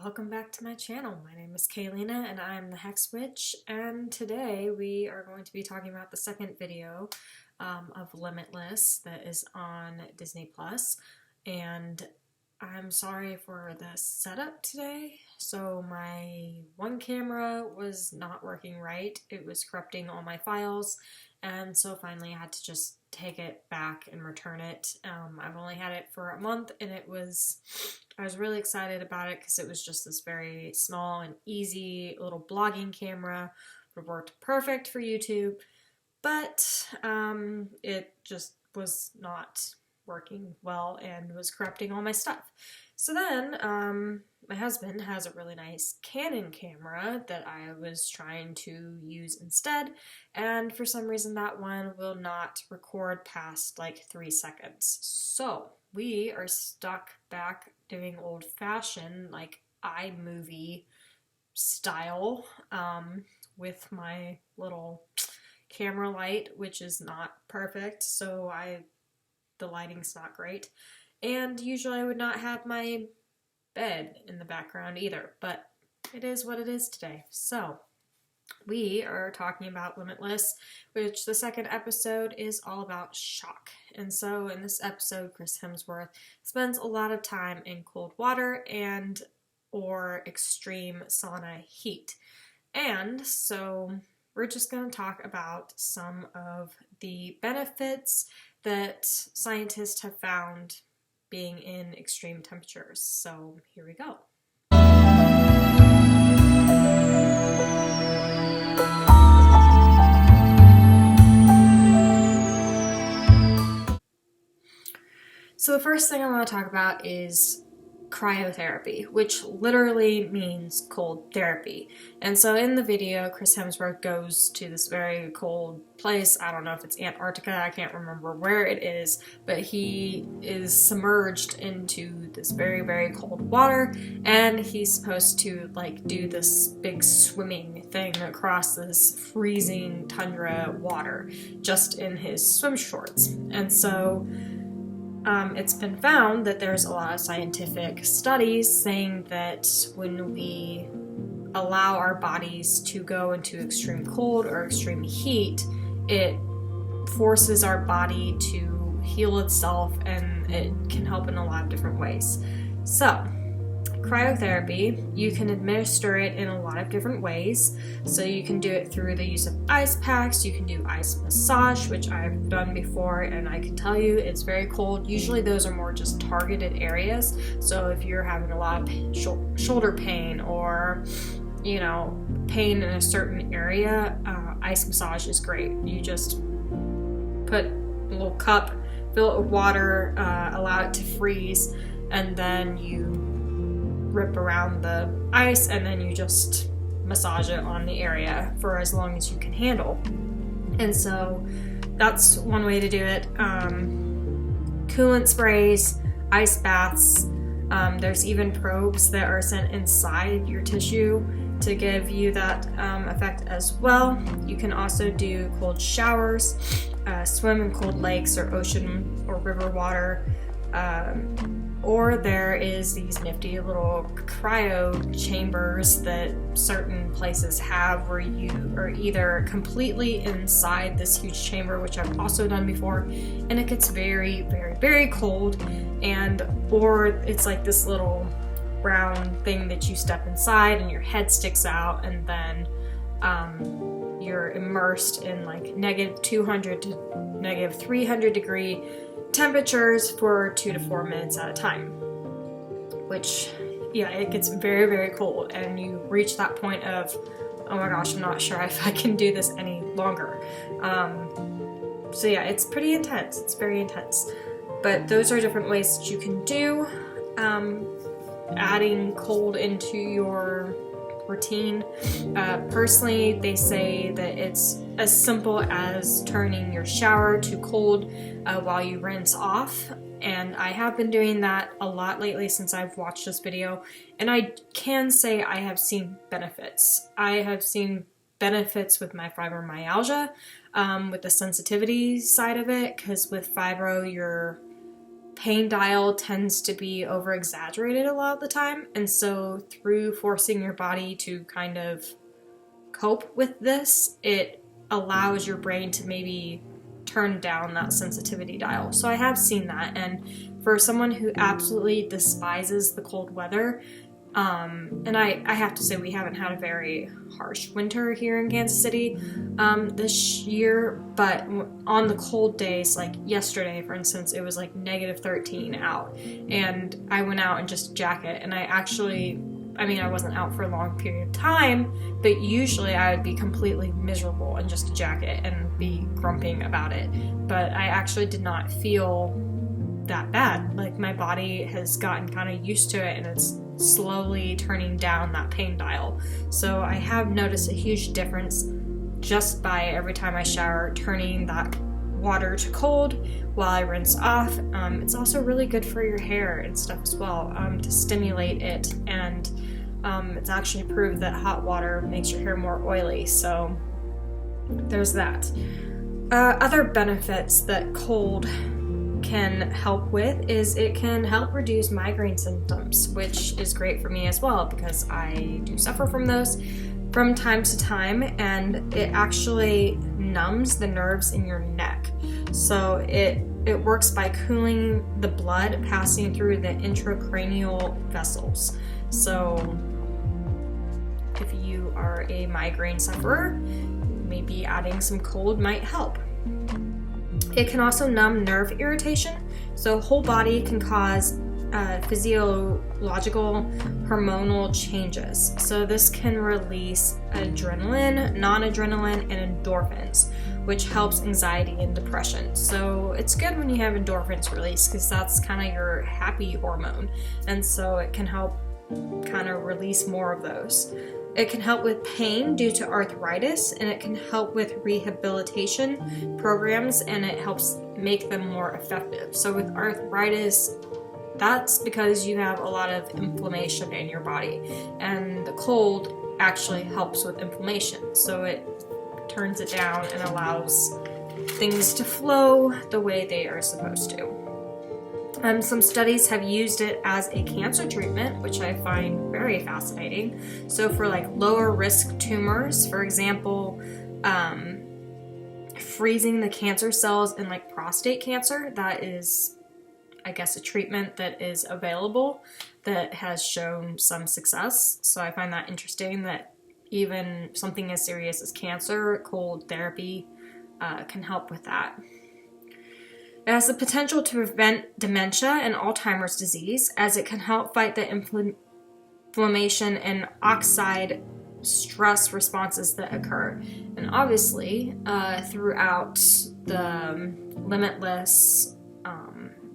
Welcome back to my channel. My name is Kaylina and I'm the Hex Witch, and today we are going to be talking about the second video of Limitless that is on Disney Plus. And I'm sorry for the setup today. So my one camera was not working right. It was corrupting all my files, and so finally I had to just take it back and return it. I've only had it for a month, and I was really excited about it because it was just this very small and easy little blogging camera. It worked perfect for YouTube, but it just was not working well and was corrupting all my stuff. So then my husband has a really nice Canon camera that I was trying to use instead, and for some reason that one will not record past like 3 seconds. So we are stuck back doing old-fashioned like iMovie style with my little camera light, which is not perfect, so the lighting's not great. And usually I would not have my bed in the background either, but it is what it is today. So we are talking about Limitless, which the second episode is all about shock. And so in this episode, Chris Hemsworth spends a lot of time in cold water and or extreme sauna heat. And so we're just going to talk about some of the benefits that scientists have found being in extreme temperatures. So here we go. So the first thing I want to talk about is cryotherapy, which literally means cold therapy. And so in the video, Chris Hemsworth goes to this very cold place. I don't know if it's Antarctica, I can't remember where it is, but he is submerged into this very, very cold water, and he's supposed to like do this big swimming thing across this freezing tundra water just in his swim shorts. And so it's been found that there's a lot of scientific studies saying that when we allow our bodies to go into extreme cold or extreme heat, it forces our body to heal itself, and it can help in a lot of different ways. So cryotherapy, you can administer it in a lot of different ways. So you can do it through the use of ice packs, you can do ice massage, which I've done before, and I can tell you it's very cold. Usually those are more just targeted areas. So if you're having a lot of shoulder pain or, you know, pain in a certain area, ice massage is great. You just put a little cup, fill it with water, allow it to freeze, and then you rip around the ice, and then you just massage it on the area for as long as you can handle. And so that's one way to do it. Coolant sprays, ice baths, there's even probes that are sent inside your tissue to give you that effect as well. You can also do cold showers, swim in cold lakes or ocean or river water, or there is these nifty little cryo chambers that certain places have where you are either completely inside this huge chamber, which I've also done before, and it gets very, very, very cold, or it's like this little brown thing that you step inside and your head sticks out, and then you're immersed in like -200 to -300 degree temperatures for 2 to 4 minutes at a time, which, yeah, it gets very, very cold, and you reach that point of, oh my gosh, I'm not sure if I can do this any longer. So yeah, it's pretty intense. It's very intense. But those are different ways that you can do adding cold into your routine. Personally, they say that it's as simple as turning your shower to cold while you rinse off, and I have been doing that a lot lately since I've watched this video, and I can say I have seen benefits. I have seen benefits with my fibromyalgia, with the sensitivity side of it, because with fibro, pain dial tends to be over exaggerated a lot of the time, and so through forcing your body to kind of cope with this, it allows your brain to maybe turn down that sensitivity dial. So I have seen that, and for someone who absolutely despises the cold weather, and I have to say we haven't had a very harsh winter here in Kansas City this year, but on the cold days, like yesterday for instance, it was like negative 13 out, and I went out in just a jacket, and I wasn't out for a long period of time, but usually I would be completely miserable in just a jacket and be grumping about it. But I actually did not feel that bad. Like, my body has gotten kind of used to it, and it's slowly turning down that pain dial. So I have noticed a huge difference just by every time I shower turning that water to cold while I rinse off. It's also really good for your hair and stuff as well, to stimulate it, and it's actually proved that hot water makes your hair more oily, so there's that. Other benefits that cold can help with is it can help reduce migraine symptoms, which is great for me as well because I do suffer from those from time to time, and it actually numbs the nerves in your neck. So it works by cooling the blood passing through the intracranial vessels. So if you are a migraine sufferer, maybe adding some cold might help. It can also numb nerve irritation, so whole body can cause physiological hormonal changes. So this can release adrenaline, non-adrenaline, and endorphins, which helps anxiety and depression. So it's good when you have endorphins released because that's kind of your happy hormone, and so it can help kind of release more of those. It can help with pain due to arthritis, and it can help with rehabilitation programs, and it helps make them more effective. So with arthritis, that's because you have a lot of inflammation in your body, and the cold actually helps with inflammation. So it turns it down and allows things to flow the way they are supposed to. Some studies have used it as a cancer treatment, which I find very fascinating. So for like lower risk tumors, for example, freezing the cancer cells in like prostate cancer, that is, I guess, a treatment that is available that has shown some success. So I find that interesting that even something as serious as cancer, cold therapy can help with that. It has the potential to prevent dementia and Alzheimer's disease, as it can help fight the inflammation and oxide stress responses that occur. And obviously, throughout the Limitless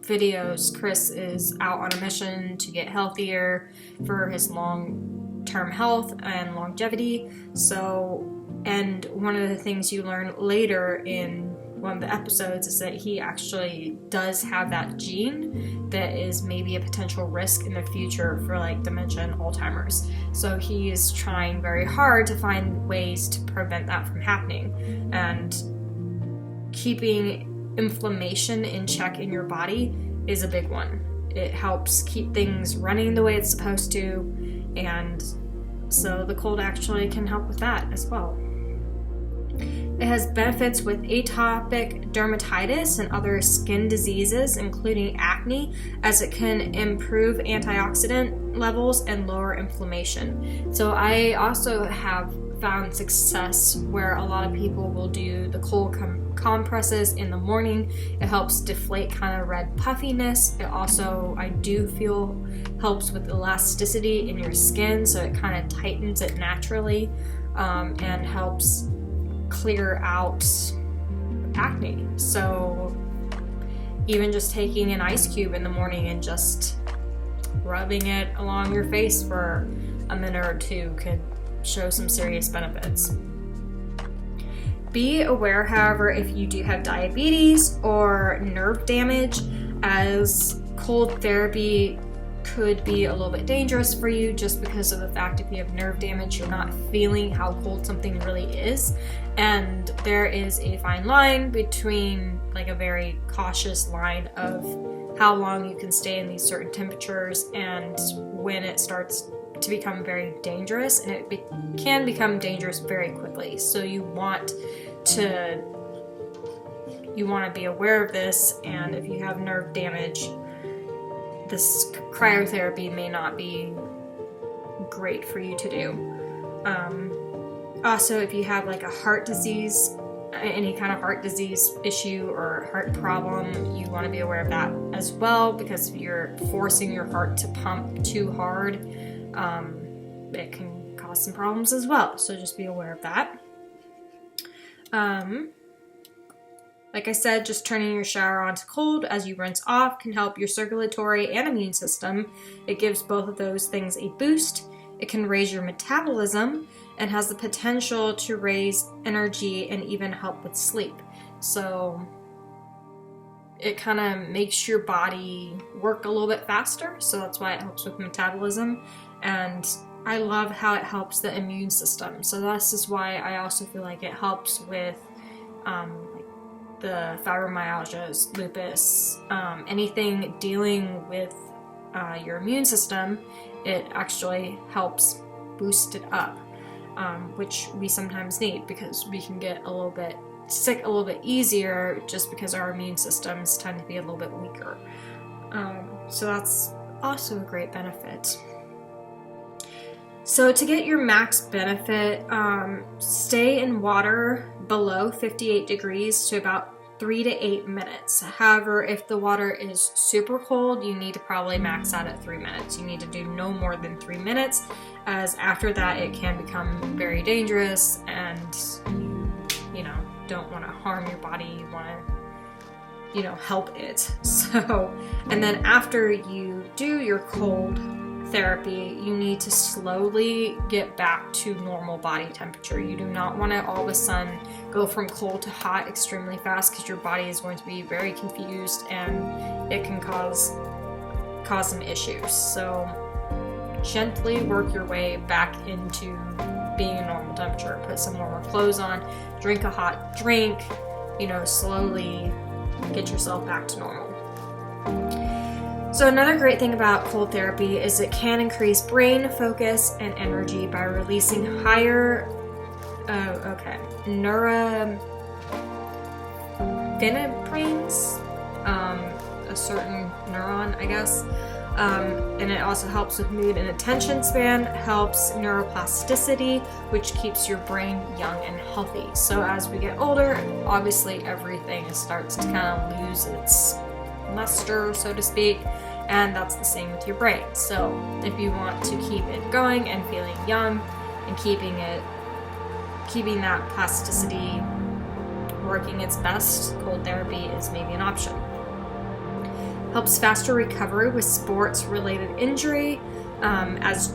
videos, Chris is out on a mission to get healthier for his long-term health and longevity. So, and one of the things you learn later in one of the episodes is that he actually does have that gene that is maybe a potential risk in the future for like dementia and Alzheimer's. So he is trying very hard to find ways to prevent that from happening, and keeping inflammation in check in your body is a big one. It helps keep things running the way it's supposed to, and so the cold actually can help with that as well. It has benefits with atopic dermatitis and other skin diseases, including acne, as it can improve antioxidant levels and lower inflammation. So I also have found success where a lot of people will do the cold compresses in the morning. It helps deflate kind of red puffiness. It also, I do feel, helps with elasticity in your skin, so it kind of tightens it naturally, and helps clear out acne. So even just taking an ice cube in the morning and just rubbing it along your face for a minute or two could show some serious benefits. Be aware, however, if you do have diabetes or nerve damage, as cold therapy could be a little bit dangerous for you, just because of the fact if you have nerve damage, you're not feeling how cold something really is. And there is a fine line between like a very cautious line of how long you can stay in these certain temperatures and when it starts to become very dangerous, and it can become dangerous very quickly. So you want to be aware of this, and if you have nerve damage, this cryotherapy may not be great for you to do. Also, if you have like a heart disease, any kind of heart disease issue or heart problem, you want to be aware of that as well, because if you're forcing your heart to pump too hard, it can cause some problems as well. So just be aware of that. Like I said, just turning your shower on to cold as you rinse off can help your circulatory and immune system. It gives both of those things a boost. It can raise your metabolism and has the potential to raise energy and even help with sleep. So it kind of makes your body work a little bit faster, so that's why it helps with metabolism. And I love how it helps the immune system. So this is why I also feel like it helps with like the fibromyalgias, lupus, anything dealing with your immune system. It actually helps boost it up, which we sometimes need because we can get a little bit sick a little bit easier just because our immune systems tend to be a little bit weaker. So that's also a great benefit. So to get your max benefit, stay in water below 58 degrees to about 3 to 8 minutes. However, if the water is super cold, you need to probably max out at 3 minutes. You need to do no more than 3 minutes, as after that it can become very dangerous and you know, don't want to harm your body. You want to, you know, help it. So, and then after you do your cold therapy, you need to slowly get back to normal body temperature. You do not want to all of a sudden go from cold to hot extremely fast, because your body is going to be very confused and it can cause some issues. So gently work your way back into being a normal temperature. Put some warmer clothes on, drink a hot drink, you know, slowly get yourself back to normal. So another great thing about cold therapy is it can increase brain focus and energy by releasing higher norepinephrines, a certain neuron, I guess. And it also helps with mood and attention span, helps neuroplasticity, which keeps your brain young and healthy. So as we get older, obviously everything starts to kind of lose its luster, so to speak, and that's the same with your brain. So if you want to keep it going and feeling young and keeping that plasticity working its best, cold therapy is maybe an option. Helps faster recovery with sports-related injury, as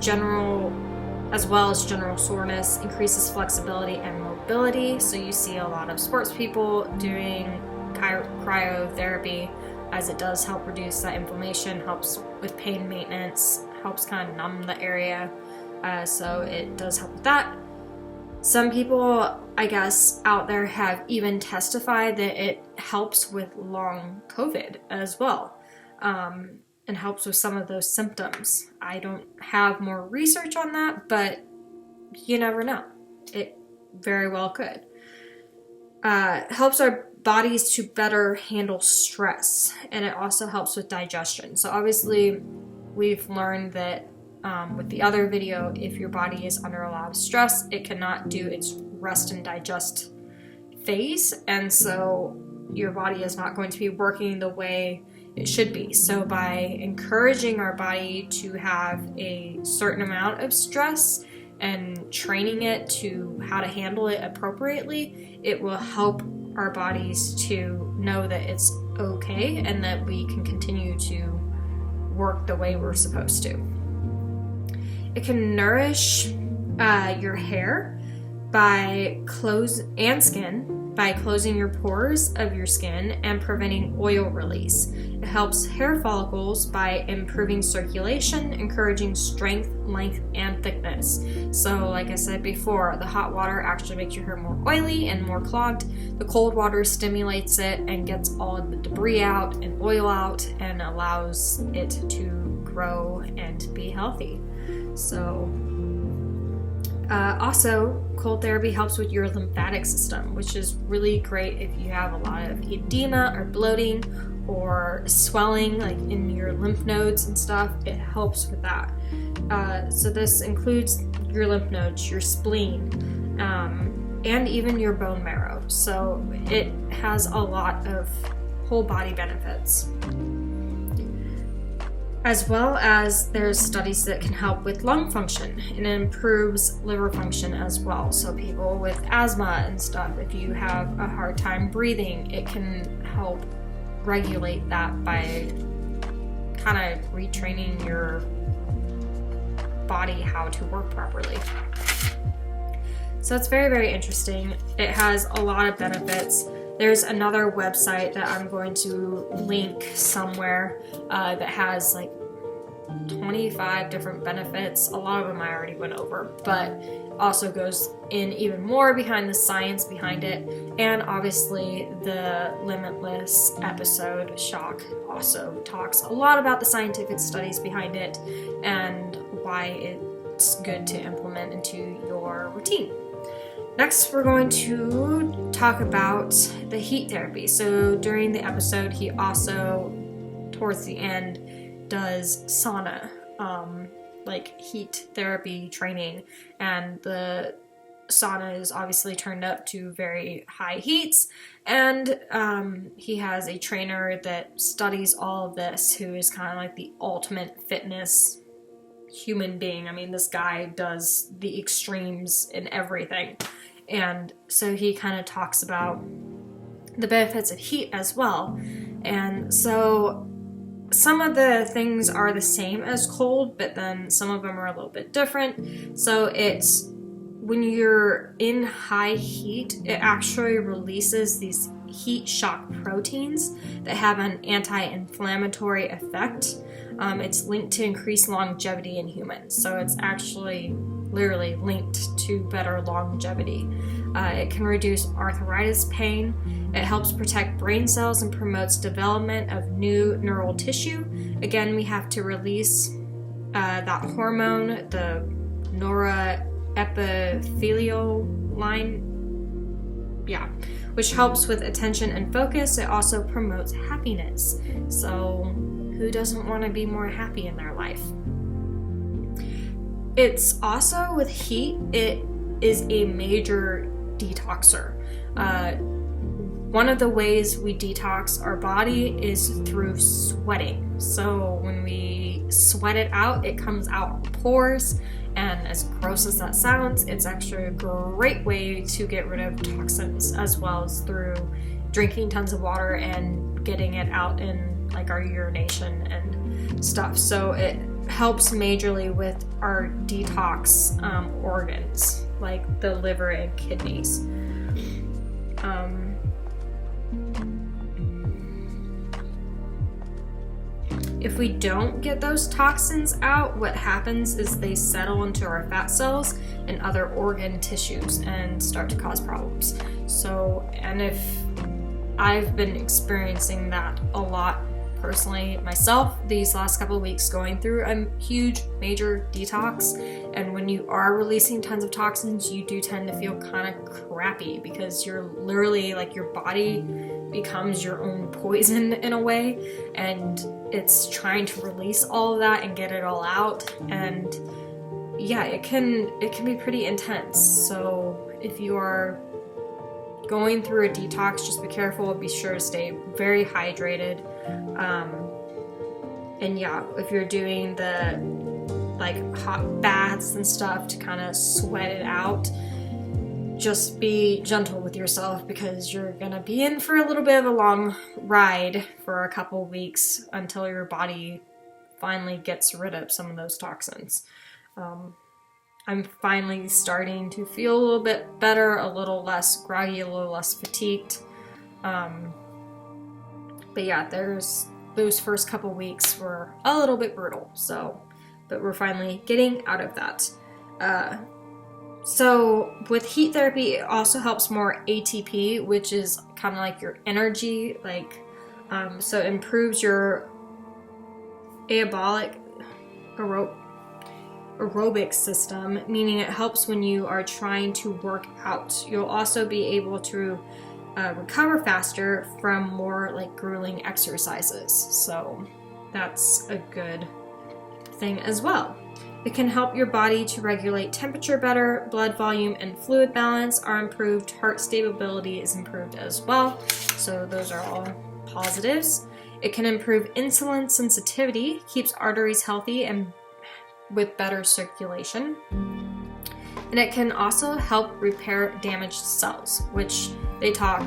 well as general soreness, increases flexibility and mobility. So you see a lot of sports people doing cryotherapy, as it does help reduce that inflammation, helps with pain maintenance, helps kind of numb the area. So it does help with that. Some people, I guess, out there have even testified that it helps with long COVID as well. And helps with some of those symptoms. I don't have more research on that, but you never know. It very well could. Helps our bodies to better handle stress, and it also helps with digestion. So obviously we've learned that with the other video, if your body is under a lot of stress, it cannot do its rest and digest phase, and so your body is not going to be working the way it should be. So by encouraging our body to have a certain amount of stress and training it to how to handle it appropriately, it will help our bodies to know that it's okay and that we can continue to work the way we're supposed to. It can nourish your hair and skin by closing your pores of your skin and preventing oil release. It helps hair follicles by improving circulation, encouraging strength, length, and thickness. So like I said before, the hot water actually makes your hair more oily and more clogged. The cold water stimulates it and gets all of the debris out and oil out and allows it to grow and be healthy. So also, cold therapy helps with your lymphatic system, which is really great if you have a lot of edema or bloating or swelling like in your lymph nodes and stuff. It helps with that. So this includes your lymph nodes, your spleen, and even your bone marrow. So it has a lot of whole body benefits. As well as there's studies that can help with lung function, and it improves liver function as well. So people with asthma and stuff, if you have a hard time breathing, it can help regulate that by kind of retraining your body how to work properly. So it's very, very interesting. It has a lot of benefits. There's another website that I'm going to link somewhere that has like 25 different benefits. A lot of them I already went over, but also goes in even more behind the science behind it. And obviously the Limitless episode, Shock, also talks a lot about the scientific studies behind it and why it's good to implement into your routine. Next, we're going to talk about the heat therapy. So during the episode, he also, towards the end, does sauna, like heat therapy training. And the sauna is obviously turned up to very high heats. And he has a trainer that studies all of this, who is kind of like the ultimate fitness human being. I mean, this guy does the extremes in everything. And so he kind of talks about the benefits of heat as well. And so some of the things are the same as cold, but then some of them are a little bit different. So it's when you're in high heat, it actually releases these heat shock proteins that have an anti-inflammatory effect. It's linked to increased longevity in humans. So it's actually literally linked to better longevity. It can reduce arthritis pain. It helps protect brain cells and promotes development of new neural tissue. Again, we have to release that hormone, the norepinephrine line, which helps with attention and focus. It also promotes happiness. So who doesn't want to be more happy in their life? It's also, with heat, it is a major detoxer. One of the ways we detox our body is through sweating. So when we sweat it out, it comes out our pores, and as gross as that sounds, it's actually a great way to get rid of toxins, as well as through drinking tons of water and getting it out in like our urination and stuff. So it helps majorly with our detox organs, like the liver and kidneys. If we don't get those toxins out, what happens is they settle into our fat cells and other organ tissues and start to cause problems. So, and if I've been experiencing that a lot personally myself these last couple of weeks, going through a huge major detox, and when you are releasing tons of toxins, you do tend to feel kind of crappy because you're literally like, your body becomes your own poison in a way, and it's trying to release all of that and get it all out. And yeah, it can be pretty intense. So if you are going through a detox, just be careful, be sure to stay very hydrated. And yeah, if you're doing the like hot baths and stuff to kind of sweat it out, just be gentle with yourself, because you're gonna be in for a little bit of a long ride for a couple weeks until your body finally gets rid of some of those toxins. I'm finally starting to feel a little bit better, a little less groggy, a little less fatigued. But yeah, those first couple weeks were a little bit brutal. But we're finally getting out of that. So with heat therapy, it also helps more ATP, which is kind of like your energy, so it improves your aerobic system, meaning it helps when you are trying to work out. You'll also be able to recover faster from more grueling exercises. So that's a good thing as well. It can help your body to regulate temperature better, blood volume and fluid balance are improved, heart stability is improved as well. So those are all positives. It can improve insulin sensitivity, keeps arteries healthy and with better circulation. And it can also help repair damaged cells, which they talk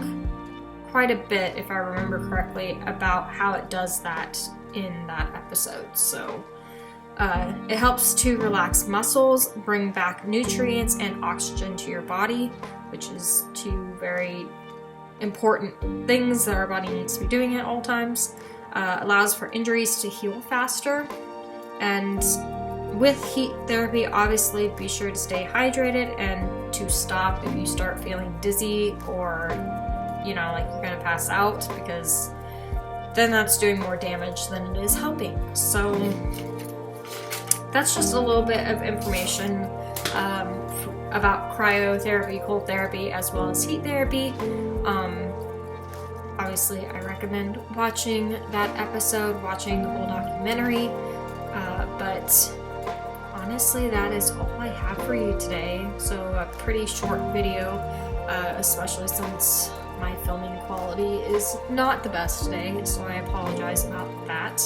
quite a bit, if I remember correctly, about how it does that in that episode. So it helps to relax muscles, bring back nutrients and oxygen to your body, which is two very important things that our body needs to be doing at all times. Allows for injuries to heal faster. And with heat therapy, obviously be sure to stay hydrated and to stop if you start feeling dizzy or you're gonna pass out, because then that's doing more damage than it is helping. So that's just a little bit of information about cryotherapy, cold therapy, as well as heat therapy. Obviously, I recommend watching that episode, watching the whole documentary, but honestly, that is all I have for you today. So a pretty short video, especially since my filming quality is not the best today, so I apologize about that.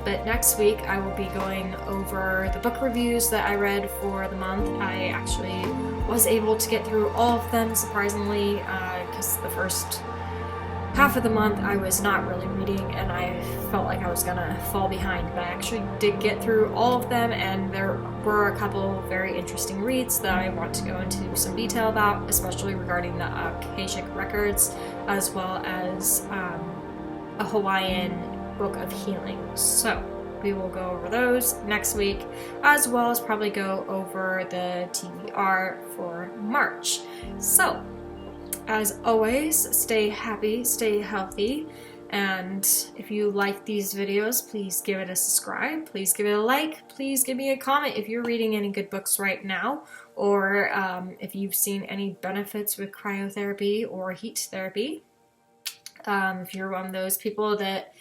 But next week I will be going over the book reviews that I read for the month. I actually was able to get through all of them, surprisingly, because the first half of the month I was not really reading and I felt like I was gonna fall behind, but I actually did get through all of them, and there were a couple very interesting reads that I want to go into some detail about, especially regarding the Akashic records, as well as a Hawaiian book of healing. So we will go over those next week, as well as probably go over the TBR for March. So as always, stay happy, stay healthy, and if you like these videos, please give it a subscribe, please give it a like, please give me a comment if you're reading any good books right now, or if you've seen any benefits with cryotherapy or heat therapy. If you're one of those people that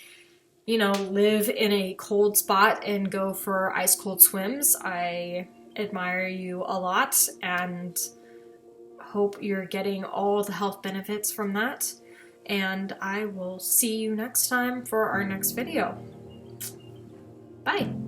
live in a cold spot and go for ice cold swims, I admire you a lot and hope you're getting all the health benefits from that. And I will see you next time for our next video. Bye!